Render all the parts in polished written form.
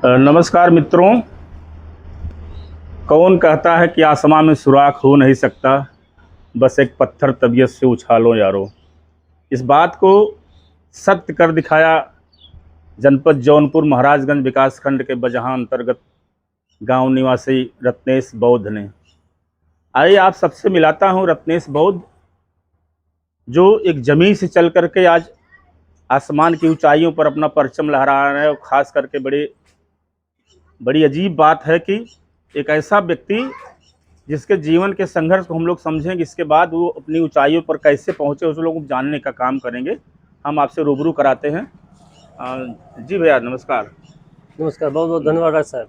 नमस्कार मित्रों। कौन कहता है कि आसमां में सुराख हो नहीं सकता, बस एक पत्थर तबीयत से उछालो यारो। इस बात को सत्य कर दिखाया जनपद जौनपुर महाराजगंज विकासखंड के बजहां अंतर्गत गांव निवासी रत्नेश बौद्ध ने। आइए आप सबसे मिलाता हूं रत्नेश बौद्ध, जो एक जमीन से चल करके आज आसमान की ऊंचाइयों पर अपना परचम लहरा रहे हैं। और ख़ास करके बड़ी अजीब बात है कि एक ऐसा व्यक्ति जिसके जीवन के संघर्ष को हम लोग समझेंगे, इसके बाद वो अपनी ऊंचाइयों पर कैसे पहुंचे उस लोगों को जानने का काम करेंगे। हम आपसे रूबरू कराते हैं। जी भैया नमस्कार। नमस्कार, बहुत बहुत धन्यवाद डॉक्टर साहब।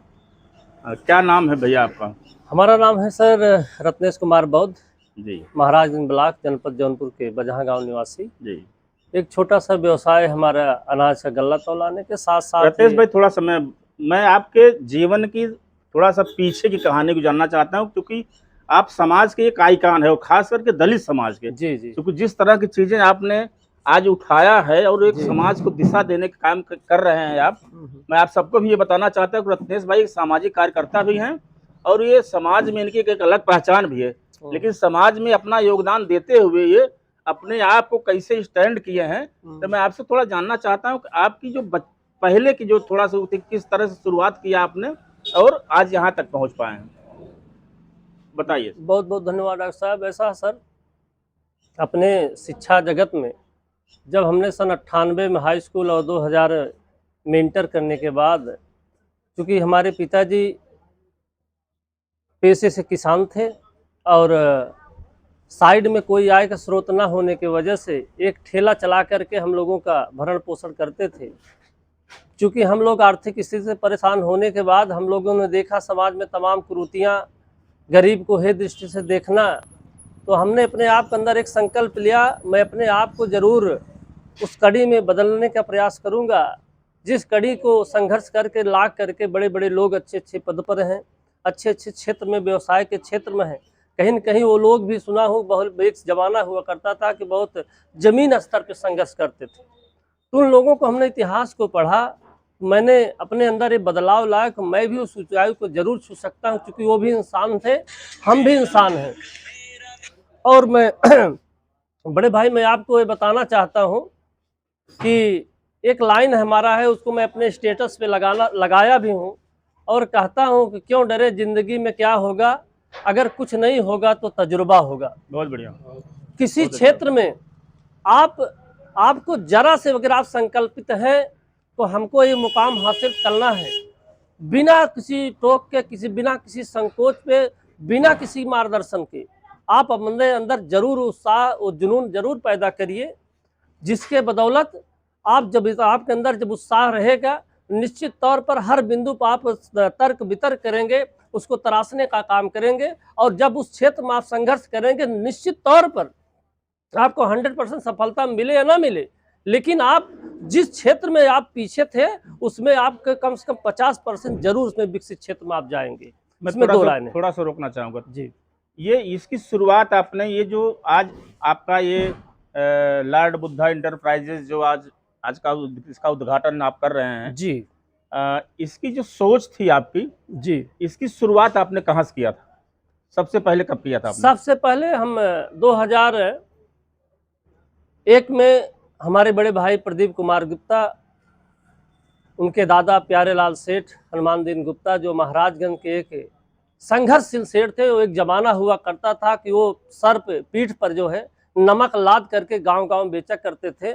क्या नाम है भैया आपका? हमारा नाम है सर रत्नेश कुमार बौद्ध जी। महाराजगंज ब्लॉक जनपद जौनपुर के बजहां गांव निवासी। जी। एक छोटा सा व्यवसाय हमारा अनाज का गल्ला तौलाने के साथ साथ। रत्नेश भाई थोड़ा समय मैं आपके जीवन की थोड़ा सा पीछे की कहानी को जानना चाहता हूँ, क्योंकि आप समाज के एक आइकान है और खास करके दलित समाज के। जी जी। क्योंकि जिस तरह की चीजें आपने आज उठाया है और एक समाज को दिशा देने का काम कर रहे हैं आप, मैं आप सबको भी ये बताना चाहता हूँ कि रत्नेश भाई एक सामाजिक कार्यकर्ता भी हैं और ये समाज में इनकी एक अलग पहचान भी है। लेकिन समाज में अपना योगदान देते हुए ये अपने आप को कैसे स्टैंड किए हैं, तो मैं आपसे थोड़ा जानना चाहता हूँ कि आपकी जो पहले की जो थोड़ा सा किस तरह से शुरुआत किया आपने और आज यहाँ तक पहुँच पाए हैं, बताइए। बहुत बहुत धन्यवाद डॉक्टर साहब। ऐसा सर, अपने शिक्षा जगत में जब हमने सन 98 में हाई स्कूल और 2000 में इंटर करने के बाद, चूँकि हमारे पिताजी पेशे से किसान थे और साइड में कोई आय का स्रोत ना होने की वजह से एक ठेला चला करके हम लोगों का भरण पोषण करते थे। चूँकि हम लोग आर्थिक स्थिति से परेशान होने के बाद हम लोगों ने देखा समाज में तमाम कुरीतियाँ, गरीब को हे दृष्टि से देखना, तो हमने अपने आप के अंदर एक संकल्प लिया, मैं अपने आप को ज़रूर उस कड़ी में बदलने का प्रयास करूँगा जिस कड़ी को संघर्ष करके ला करके बड़े बड़े लोग अच्छे अच्छे पद पर हैं, अच्छे अच्छे क्षेत्र में, व्यवसाय के क्षेत्र में हैं। कहीं न कहीं वो लोग भी सुना हूँ, बहुत एक ज़माना हुआ करता था कि बहुत ज़मीन स्तर पर संघर्ष करते थे। तो उन लोगों को हमने इतिहास को पढ़ा, मैंने अपने अंदर ये बदलाव लाया कि मैं भी उस ऊंचाई को जरूर छू सकता हूँ, क्योंकि वो भी इंसान थे, हम भी इंसान हैं। और मैं बड़े भाई, मैं आपको ये बताना चाहता हूँ कि एक लाइन हमारा है, उसको मैं अपने स्टेटस पे लगाया भी हूँ और कहता हूँ कि क्यों डरे, जिंदगी में क्या होगा, अगर कुछ नहीं होगा तो तजुर्बा होगा। बहुत बढ़िया। किसी क्षेत्र में आपको जरा से अगर आप संकल्पित हैं तो हमको ये मुकाम हासिल करना है, बिना किसी टोक के, बिना किसी संकोच पे, बिना किसी मार्गदर्शन के आप अपने अंदर जरूर उत्साह और जुनून जरूर पैदा करिए, जिसके बदौलत आपके अंदर जब उत्साह रहेगा, निश्चित तौर पर हर बिंदु पर आप तर्क वितर्क करेंगे, उसको तराशने का काम करेंगे, और जब उस क्षेत्र में आप संघर्ष करेंगे, निश्चित तौर पर आपको 100% सफलता मिले या ना मिले, लेकिन आप जिस क्षेत्र में आप पीछे थे उसमें आपके कम से कम 50% जरूर उसमें विकसित क्षेत्र में आप जाएंगे। मैं थोड़ा सा रोकना चाहूँगा जी। ये इसकी शुरुआत आपने, ये जो आज आपका ये लॉर्ड बुद्धा इंटरप्राइजेज जो आज का इसका उद्घाटन आप कर रहे हैं जी, इसकी जो सोच थी आपकी जी, इसकी शुरुआत आपने कहाँ से किया था? सबसे पहले कब किया था आपने? सबसे पहले हम 2001 में हमारे बड़े भाई प्रदीप कुमार गुप्ता, उनके दादा प्यारेलाल सेठ हनुमान दीन गुप्ता, जो महाराजगंज के एक संघर्षशील सेठ थे। वो एक जमाना हुआ करता था कि वो सर पे, पीठ पर जो है नमक लाद करके गांव-गांव बेचा करते थे।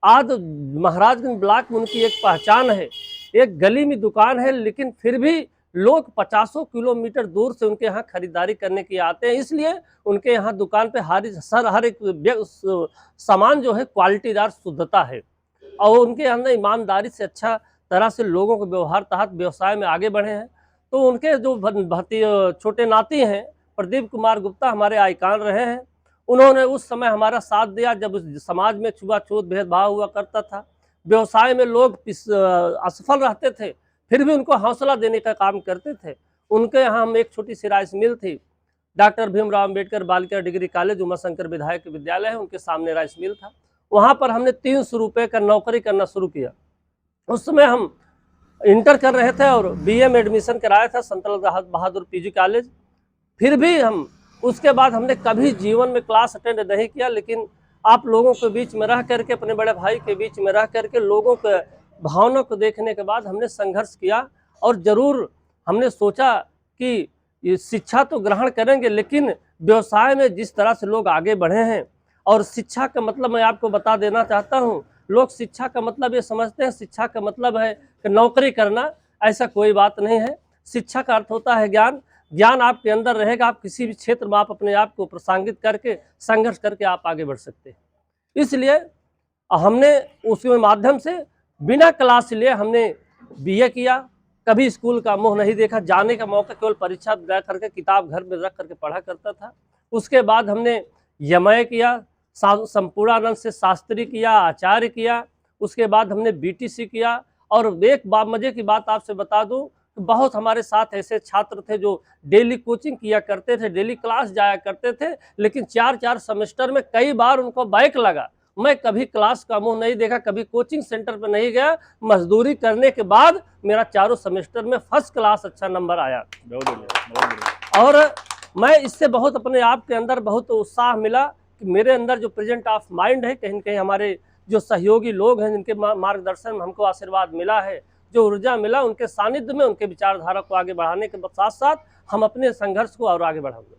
आज महाराजगंज ब्लॉक में उनकी एक पहचान है, एक गली में दुकान है, लेकिन फिर भी लोग 50 किलोमीटर दूर से उनके यहाँ खरीदारी करने के आते हैं। इसलिए उनके यहाँ दुकान पे हर एक सामान जो है क्वालिटीदार, शुद्धता है, और उनके अंदर ईमानदारी से अच्छा तरह से लोगों के व्यवहार तहत व्यवसाय में आगे बढ़े हैं। तो उनके जो छोटे नाती हैं प्रदीप कुमार गुप्ता, हमारे आइकान रहे हैं। उन्होंने उस समय हमारा साथ दिया जब समाज में छुआछूत भेदभाव हुआ करता था, व्यवसाय में लोग असफल रहते थे, फिर भी उनको हौसला देने का काम करते थे। उनके यहाँ हम एक छोटी सी राइस मिल थी, डॉक्टर भीमराव अम्बेडकर बालिका डिग्री कॉलेज, उमाशंकर विधायक विद्यालय है, उनके सामने राइस मिल था। वहाँ पर हमने 300 रुपये का नौकरी करना शुरू किया। उस समय हम इंटर कर रहे थे और बीए में एडमिशन कराया था संत लाल बहादुर पीजी कॉलेज। फिर भी हम उसके बाद हमने कभी जीवन में क्लास अटेंड नहीं किया, लेकिन आप लोगों के बीच में रह करके, अपने बड़े भाई के बीच में रह करके, लोगों के भावना को देखने के बाद हमने संघर्ष किया और ज़रूर हमने सोचा कि ये शिक्षा तो ग्रहण करेंगे, लेकिन व्यवसाय में जिस तरह से लोग आगे बढ़े हैं, और शिक्षा का मतलब मैं आपको बता देना चाहता हूँ, लोग शिक्षा का मतलब ये समझते हैं शिक्षा का मतलब है कि नौकरी करना, ऐसा कोई बात नहीं है। शिक्षा का अर्थ होता है ज्ञान। ज्ञान आपके अंदर रहेगा, आप किसी भी क्षेत्र में आप अपने आप को प्रासंगिक करके संघर्ष करके आप आगे बढ़ सकते हैं। इसलिए हमने उसके माध्यम से बिना क्लास लिए हमने बीए किया, कभी स्कूल का मुंह नहीं देखा, जाने का मौका केवल परीक्षा दे करके किताब घर में रख करके पढ़ा करता था। उसके बाद हमने यमय किया, संपूर्णानंद से शास्त्री किया, आचार्य किया। उसके बाद हमने बीटीसी किया। और एक मजे की बात आपसे बता दूं, बहुत हमारे साथ ऐसे छात्र थे जो डेली कोचिंग किया करते थे, डेली क्लास जाया करते थे, लेकिन 4-4 सेमेस्टर में कई बार उनको बैक लगा। मैं कभी क्लास का मुंह नहीं देखा, कभी कोचिंग सेंटर पर नहीं गया, मजदूरी करने के बाद मेरा चारों सेमेस्टर में फर्स्ट क्लास अच्छा नंबर आया। बहुत बढ़िया। और मैं इससे बहुत अपने आप के अंदर बहुत उत्साह मिला कि मेरे अंदर जो प्रेजेंट ऑफ माइंड है, कहीं न कहीं हमारे जो सहयोगी लोग हैं जिनके मार्गदर्शन में हमको आशीर्वाद मिला है, जो ऊर्जा मिला, उनके सानिध्य में उनके विचारधारा को आगे बढ़ाने के साथ साथ हम अपने संघर्ष को और आगे बढ़ाएंगे।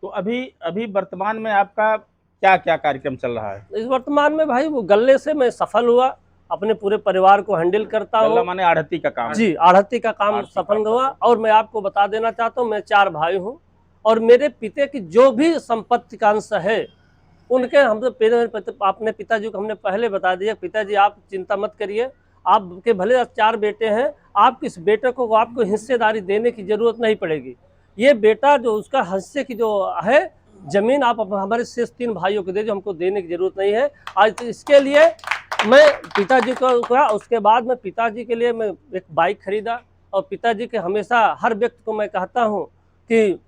तो अभी वर्तमान में आपका क्या क्या कार्यक्रम चल रहा है? इस वर्तमान में भाई वो गल्ले से मैं सफल हुआ, अपने पूरे परिवार को हैंडल करता हूँ। माने आढ़ती का काम? जी, आढ़ती का काम सफल हुआ। और मैं आपको बता देना चाहता हूँ, मैं 4 भाई हूँ और मेरे पिता की जो भी संपत्ति का अंश है उनके अपने पिताजी को हमने पहले बता दिया, पिताजी आप चिंता मत करिए, आपके भले 4 बेटे हैं, आप किस बेटे को आपको हिस्सेदारी देने की जरूरत नहीं पड़ेगी। ये बेटा जो उसका हिस्से की जो है जमीन आप हमारे शेष 3 भाइयों को दे दो, हमको देने की जरूरत नहीं है। आज तो इसके लिए मैं पिताजी को कहा। उसके बाद में पिताजी के लिए मैं एक बाइक खरीदा और पिताजी के हमेशा हर व्यक्ति को मैं कहता हूँ कि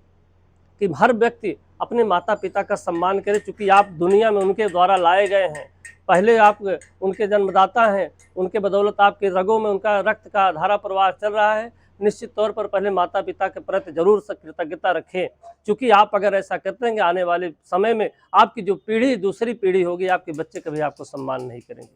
हर व्यक्ति अपने माता पिता का सम्मान करे, चूँकि आप दुनिया में उनके द्वारा लाए गए हैं। पहले आप उनके जन्मदाता हैं, उनके बदौलत आपके रगों में उनका रक्त का धारा प्रवाह चल रहा है। निश्चित तौर पर पहले माता पिता के प्रति जरूर कृतज्ञता रखें, क्योंकि आप अगर ऐसा करते हैं आने वाले समय में आपकी जो पीढ़ी दूसरी पीढ़ी होगी, आपके बच्चे कभी आपको सम्मान नहीं करेंगे।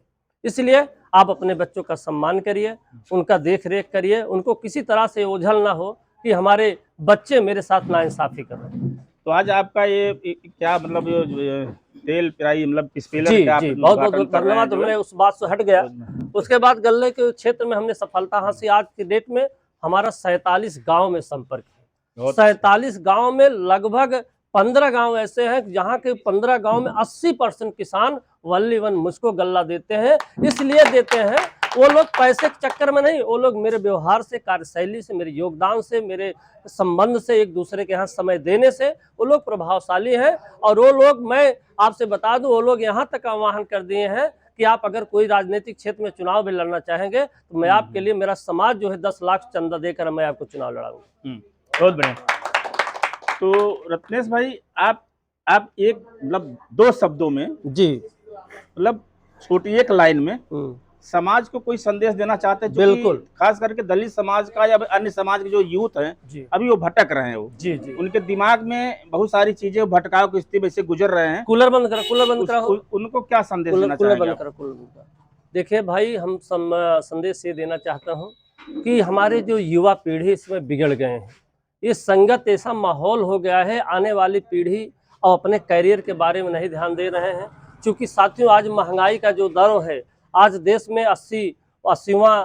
इसलिए आप अपने बच्चों का सम्मान करिए, उनका देख रेख करिए, उनको किसी तरह से ओझल ना हो कि हमारे बच्चे मेरे साथ नाइंसाफी कर रहे हैं। तो आज आपका ये क्या मतलब ये तेल पिराई मतलब स्पेलर जी का जी बहुत बहुत धन्यवाद। हमने उस बात से हट गया। उसके बाद गल्ले के क्षेत्र में हमने सफलता हासिल। आज की डेट में हमारा 47 गांव में संपर्क है। 47 गांव में लगभग 15 गांव ऐसे हैं जहां के 15 गांव में 80% किसान वल्लीवन मुझको गल्ला देते हैं। इसलिए देते हैं, वो लोग पैसे के चक्कर में नहीं, वो लोग मेरे व्यवहार से, कार्यशैली से, मेरे योगदान से, मेरे संबंध से, एक दूसरे के यहाँ समय देने से वो लोग प्रभावशाली हैं। और वो लोग, मैं आपसे बता दूं, वो लोग यहाँ तक आह्वान कर दिए हैं कि आप अगर कोई राजनीतिक क्षेत्र में चुनाव भी लड़ना चाहेंगे तो मैं आपके लिए, मेरा समाज जो है 10 लाख चंदा देकर मैं आपको चुनाव लड़ाऊंगा। बहुत बढ़िया। तो रत्नेश भाई, आप एक मतलब 2 शब्दों में, जी मतलब छोटी एक लाइन में समाज को कोई संदेश देना चाहते हैं? बिल्कुल, खास करके दलित समाज का या अन्य समाज के जो यूथ हैं अभी वो भटक रहे हैं, वो जी जी उनके दिमाग में बहुत सारी चीजें भटकाव की स्थिति में से गुजर रहे हैं। कूलर बंद करो। उनको क्या संदेश देना चाहेंगे? देखिए भाई, हम संदेश ये देना चाहता हूँ कि हमारे जो युवा पीढ़ी इसमें बिगड़ गए हैं। ये संगत ऐसा माहौल हो गया है, आने वाली पीढ़ी और अपने कैरियर के बारे में नहीं ध्यान दे रहे हैं। क्योंकि साथियों, आज महंगाई का जो दर है, आज देश में 80वां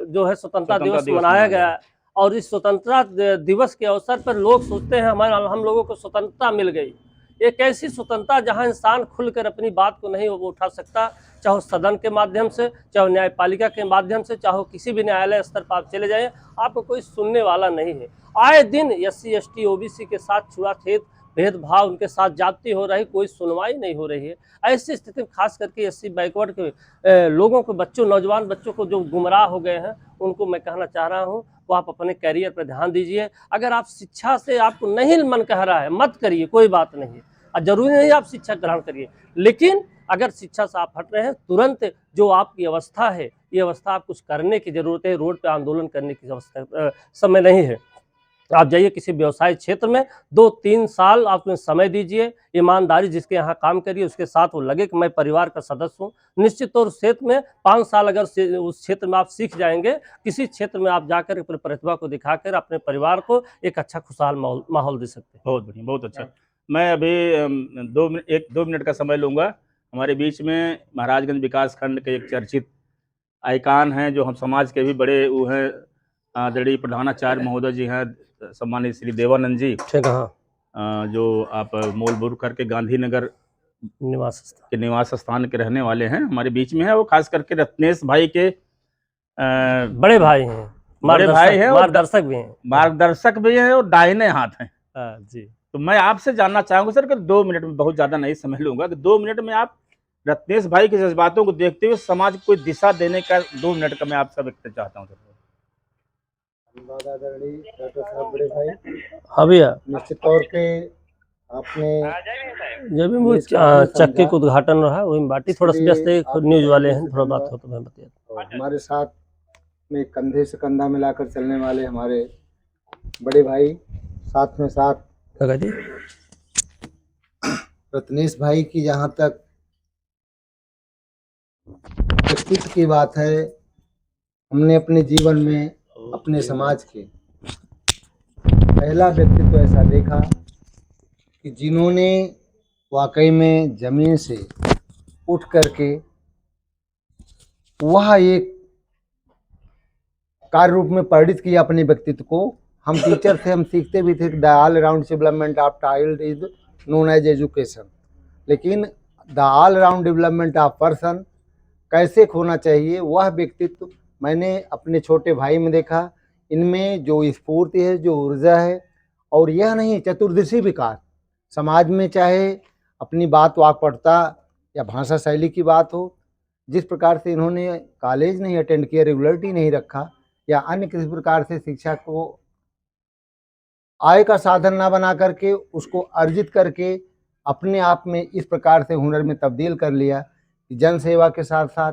जो है स्वतंत्रता दिवस मनाया गया। और इस स्वतंत्रता दिवस के अवसर पर लोग सोचते हैं हम लोगों को स्वतंत्रता मिल गई। एक ऐसी स्वतंत्रता जहां इंसान खुलकर अपनी बात को नहीं उठा सकता, चाहे सदन के माध्यम से, चाहे न्यायपालिका के माध्यम से, चाहे किसी भी न्यायालय स्तर पर आप चले जाएं, आपको कोई सुनने वाला नहीं है। आए दिन SC ST OBC के साथ छुआछूत, भेदभाव, उनके साथ जाति हो रही, कोई सुनवाई नहीं हो रही है। ऐसी स्थिति में खास करके SC बैकवर्ड के लोगों को, बच्चों, नौजवान बच्चों को जो गुमराह हो गए हैं, उनको मैं कहना चाह रहा हूं वो आप अपने कैरियर पर ध्यान दीजिए। अगर आप शिक्षा से आपको नहीं मन कह रहा है, मत करिए, कोई बात नहीं है। जरूरी नहीं आप शिक्षा ग्रहण करिए, लेकिन अगर शिक्षा से आप हट रहे हैं, तुरंत जो आपकी अवस्था है, ये अवस्था आप कुछ करने की ज़रूरत है, रोड पे आंदोलन करने की अवस्था समय नहीं है। आप जाइए किसी व्यवसाय क्षेत्र में 2-3 साल आप उसमें समय दीजिए, ईमानदारी जिसके यहाँ काम करिए, उसके साथ वो लगे कि मैं परिवार का सदस्य हूँ। निश्चित तौर उस क्षेत्र में 5 साल अगर से उस क्षेत्र में आप सीख जाएँगे, किसी क्षेत्र में आप जाकर अपनी प्रतिभा को दिखाकर अपने परिवार को एक अच्छा खुशहाल माहौल माहौल दे सकते हैं। बहुत बढ़िया, बहुत अच्छा। मैं अभी 2 मिनट का समय लूँगा। हमारे बीच में महाराजगंज विकास खंड के एक चर्चित आइकान हैं, जो हम समाज के भी बड़े वो हैं, आदरणीय प्रधानाचार्य महोदय जी हैं, सम्मानित श्री देवानंद जी, ठीक है, हाँ, जो आप मूलभूत करके गांधीनगर निवास स्थान। के निवास स्थान के रहने वाले हैं, हमारे बीच में है। वो खास करके रत्नेश भाई के बड़े भाई हैं, बड़े भाई हैं और मार्गदर्शक भी हैं। मार्गदर्शक भी हैं और दाहिने हाथ हैं। जी। तो मैं आपसे जानना चाहूँगा सर कि 2 मिनट में, बहुत ज़्यादा नहीं समय लूँगा, कि 2 मिनट में आप रत्नेश भाई के जज्बातों को देखते हुए समाज को कोई दिशा देने का 2 मिनट का मैं आपसे व्यक्त चाहता हूँ सर। धन्यवाद आदरणीय डॉक्टर साहब बड़े भाई। हाँ भैया, निश्चित तौर पे आपने जब भी वो चक्के का उद्घाटन रहा वही बाटी थोड़ा सा व्यस्त है, न्यूज वाले हैं, थोड़ा बात हो तो मैं बता। और हमारे साथ में कंधे से कंधा मिलाकर चलने वाले हमारे बड़े भाई, साथ में साथ जी रत्नेश भाई की जहाँ तक व्यक्तित्व की बात है, हमने अपने जीवन में अपने समाज के पहला व्यक्तित्व ऐसा देखा कि जिन्होंने वाकई में जमीन से उठ करके वह एक कार्य रूप में परिणित किया अपने व्यक्तित्व को। हम टीचर थे, हम सीखते भी थे the all round development of child is known as education, लेकिन the all round development of person कैसे होना चाहिए, वह व्यक्तित्व मैंने अपने छोटे भाई में देखा। इनमें जो स्फूर्ति है, जो ऊर्जा है, और यह नहीं चतुर्दिशी विकास समाज में, चाहे अपनी बात वाक्पटुता या भाषा शैली की बात हो, जिस प्रकार से इन्होंने कॉलेज नहीं अटेंड किया, रेगुलरिटी नहीं रखा, या अन्य किसी प्रकार से शिक्षा को आय का साधन ना बना करके उसको अर्जित करके अपने आप में इस प्रकार से हुनर में तब्दील कर लिया कि जन सेवा के साथ साथ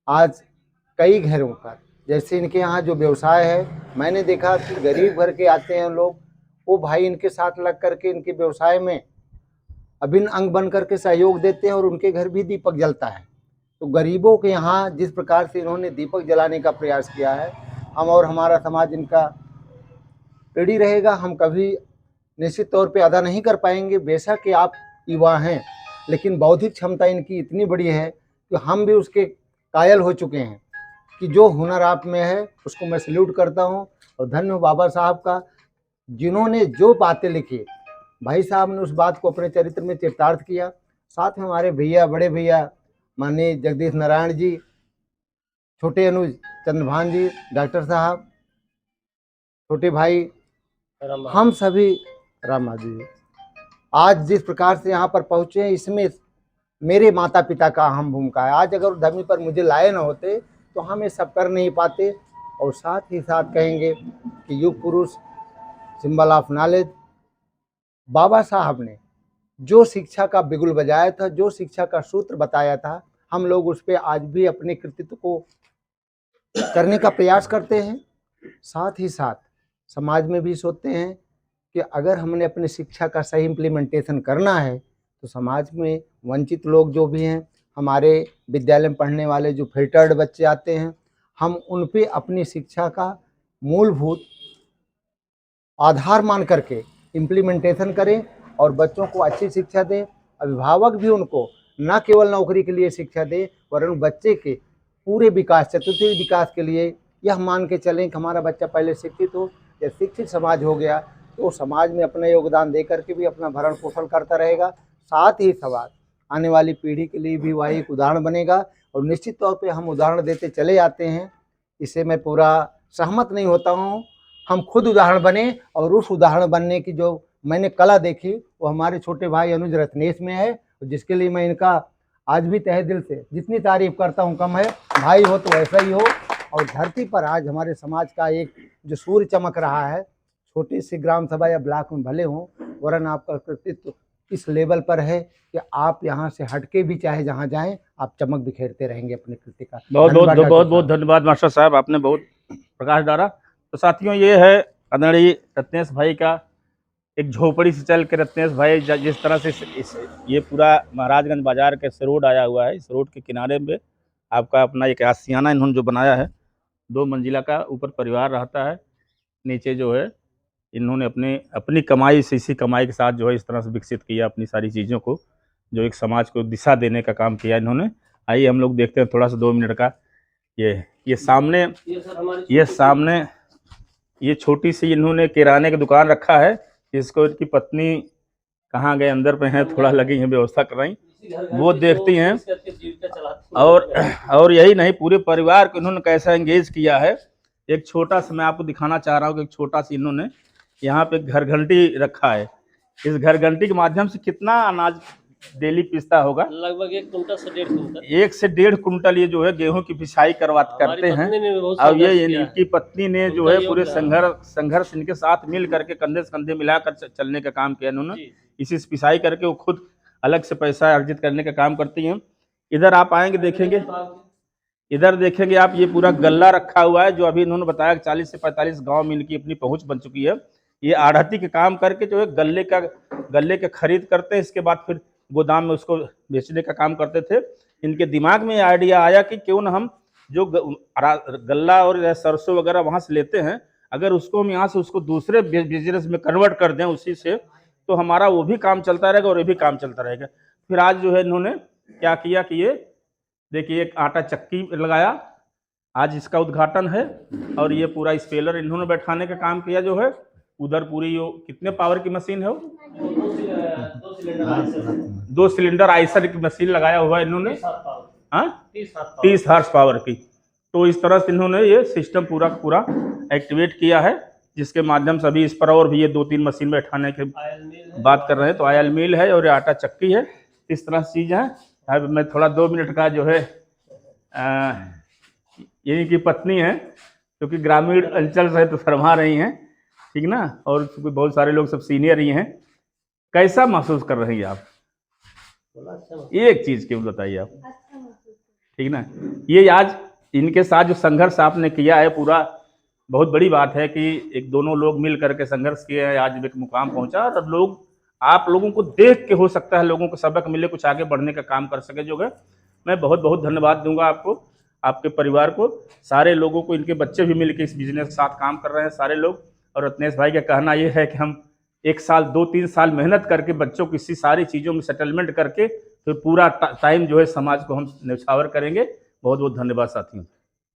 आज कई घरों का, जैसे इनके यहाँ जो व्यवसाय है, मैंने देखा कि गरीब घर के आते हैं लोग, वो भाई इनके साथ लग करके इनके व्यवसाय में अभिन्न अंग बन करके सहयोग देते हैं और उनके घर भी दीपक जलता है। तो गरीबों के यहाँ जिस प्रकार से इन्होंने दीपक जलाने का प्रयास किया है, हम और हमारा समाज इनका ऋणी रहेगा। हम कभी निश्चित तौर पे अदा नहीं कर पाएंगे। बेशक कि आप युवा हैं, लेकिन बौद्धिक क्षमता इनकी इतनी बड़ी है कि हम भी उसके कायल हो चुके हैं कि जो हुनर आप में है उसको मैं सल्यूट करता हूं। और धन्य बाबा साहब का, जिन्होंने जो बातें लिखी, भाई साहब ने उस बात को अपने चरित्र में चरितार्थ किया। साथ में हमारे भैया, बड़े भैया माननीय जगदीश नारायण जी, छोटे अनुज चंद्रभान जी, डॉक्टर साहब, छोटे भाई, हम सभी रामा जी आज जिस प्रकार से यहाँ पर पहुँचे हैं, इसमें मेरे माता पिता का अहम भूमिका है। आज अगर धरती पर मुझे लाए न होते तो हम ये सब कर नहीं पाते। और साथ ही साथ कहेंगे कि युग पुरुष, सिंबल ऑफ नॉलेज, बाबा साहब ने जो शिक्षा का बिगुल बजाया था, जो शिक्षा का सूत्र बताया था, हम लोग उस पर आज भी अपने कृतित्व को करने का प्रयास करते हैं। साथ ही साथ समाज में भी सोचते हैं कि अगर हमने अपने शिक्षा का सही इम्प्लीमेंटेशन करना है तो समाज में वंचित लोग जो भी हैं, हमारे विद्यालय में पढ़ने वाले जो फिल्टर्ड बच्चे आते हैं, हम उन पे अपनी शिक्षा का मूलभूत आधार मान करके इम्प्लीमेंटेशन करें और बच्चों को अच्छी शिक्षा दें। अभिभावक भी उनको न केवल नौकरी के लिए शिक्षा दें, वरन बच्चे के पूरे विकास, चतुर्थी विकास के लिए यह मान के चलें कि हमारा बच्चा पहले शिक्षित हो। या शिक्षित समाज हो गया तो समाज में अपना योगदान दे करके भी अपना भरण पोषण करता रहेगा। साथ ही समाज आने वाली पीढ़ी के लिए भी वह एक उदाहरण बनेगा। और निश्चित तौर पे हम उदाहरण देते चले जाते हैं, इससे मैं पूरा सहमत नहीं होता हूँ। हम खुद उदाहरण बने और उस उदाहरण बनने की जो मैंने कला देखी वो हमारे छोटे भाई अनुज रत्नेश में है, जिसके लिए मैं इनका आज भी तहे दिल से जितनी तारीफ करता हूँ कम है। भाई हो तो ऐसा ही हो। और धरती पर आज हमारे समाज का एक जो सूर्य चमक रहा है, छोटी सी ग्राम सभा या ब्लॉक में भले हों, वरन आपका कृतित्व इस लेवल पर है कि आप यहाँ से हटके भी चाहे जहाँ जाएं आप चमक बिखेरते रहेंगे अपने कृति का। बहुत बहुत धन्यवाद डॉक्टर बहुत बहुत साहब। धन्यवाद मास्टर साहब, आपने बहुत प्रकाश डाला। तो साथियों, ये है आदरणीय रत्नेश भाई का एक झोपड़ी से चल के रत्नेश भाई जिस तरह से ये पूरा महाराजगंज बाजार के इस रोड आया हुआ है, इस रोड के किनारे में आपका अपना एक आशियाना इन्होंने जो बनाया है, 2 मंजिला का, ऊपर परिवार रहता है, नीचे जो है इन्होंने अपनी कमाई से, इसी कमाई के साथ जो है इस तरह से विकसित किया अपनी सारी चीज़ों को, जो एक समाज को दिशा देने का काम किया इन्होंने। आइए हम लोग देखते हैं थोड़ा सा 2 मिनट का। ये सामने ये छोटी सी इन्होंने किराने की दुकान रखा है, जिसको इनकी पत्नी कहाँ गए, अंदर पे हैं, थोड़ा लगी हैं, व्यवस्था कर रही, वो देखती हैं। और यही नहीं, पूरे परिवार को इन्होंने कैसा एंगेज किया है। एक छोटा सा मैं आपको दिखाना चाह रहा हूँ कि एक छोटा सा इन्होंने यहाँ पे घर घंटी रखा है। इस घर घंटी के माध्यम से कितना अनाज डेली पिसता होगा? लगभग 1 कुंटल से 1.5 कुंटल। 1 से 1.5 कुंटल ये जो है गेहूं की पिसाई करते हैं। अब ये इनकी पत्नी ने जो है पूरे संघर्ष इनके साथ मिल करके, कंधे से कंधे मिलाकर चलने का काम किया इन्होंने। इसी से पिसाई करके वो खुद अलग से पैसा अर्जित करने का काम करती हैं। इधर आप आएंगे, देखेंगे, इधर देखेंगे आप, ये पूरा गल्ला रखा हुआ है, जो अभी इन्होंने बताया कि 40 से 45 गांव में इनकी अपनी पहुंच बन चुकी है। ये आढ़ती के काम करके जो है गल्ले के खरीद करते हैं, इसके बाद फिर गोदाम में उसको बेचने का काम करते थे। इनके दिमाग में आइडिया आया कि क्यों ना हम जो गल्ला और सरसों वगैरह वहाँ से लेते हैं, अगर उसको हम यहाँ से उसको दूसरे बिजनेस में कन्वर्ट कर दें उसी से, तो हमारा वो भी काम चलता रहेगा और ये भी काम चलता रहेगा। फिर आज जो है इन्होंने क्या किया कि ये देखिए, एक आटा चक्की लगाया, आज इसका उद्घाटन है। और ये पूरा स्पेलर इन्होंने बैठाने का काम किया जो है। उधर पूरी वो कितने पावर की मशीन है, वो 2 सिलेंडर आइसर की मशीन लगाया हुआ है इन्होंने, 30 हार्स पावर की। तो इस तरह से इन्होंने ये सिस्टम पूरा एक्टिवेट किया है, जिसके माध्यम से अभी इस पर और भी ये 2-3 मशीन बैठाने की बात कर रहे हैं। तो ऑयल मिल है और ये आटा चक्की है, इस तरह से चीज़ है। अब मैं थोड़ा 2 मिनट का जो है, यही की पत्नी है, क्योंकि ग्रामीण अंचल से तो फरमा रही हैं, ठीक ना, और बहुत सारे लोग सब सीनियर ही हैं। कैसा महसूस कर रही हैं आप? एक चीज़ क्यों बताइए आप, ठीक ना। ये आज इनके साथ जो संघर्ष आपने किया है पूरा, बहुत बड़ी बात है कि एक दोनों लोग मिल करके संघर्ष किए हैं, आज एक मुकाम पहुंचा। और आप लोगों को देख के हो सकता है लोगों को सबक मिले, कुछ आगे बढ़ने का काम कर सके। जो है मैं बहुत बहुत धन्यवाद दूंगा आपको, आपके परिवार को, सारे लोगों को। इनके बच्चे भी मिलकर इस बिजनेस के साथ काम कर रहे हैं सारे लोग। और रत्नेश भाई का कहना ये है कि हम 1 साल 2-3 साल मेहनत करके बच्चों की इसी सारी चीज़ों में सेटलमेंट करके फिर पूरा टाइम जो है समाज को हम न्यौछावर करेंगे। बहुत बहुत धन्यवाद साथियों।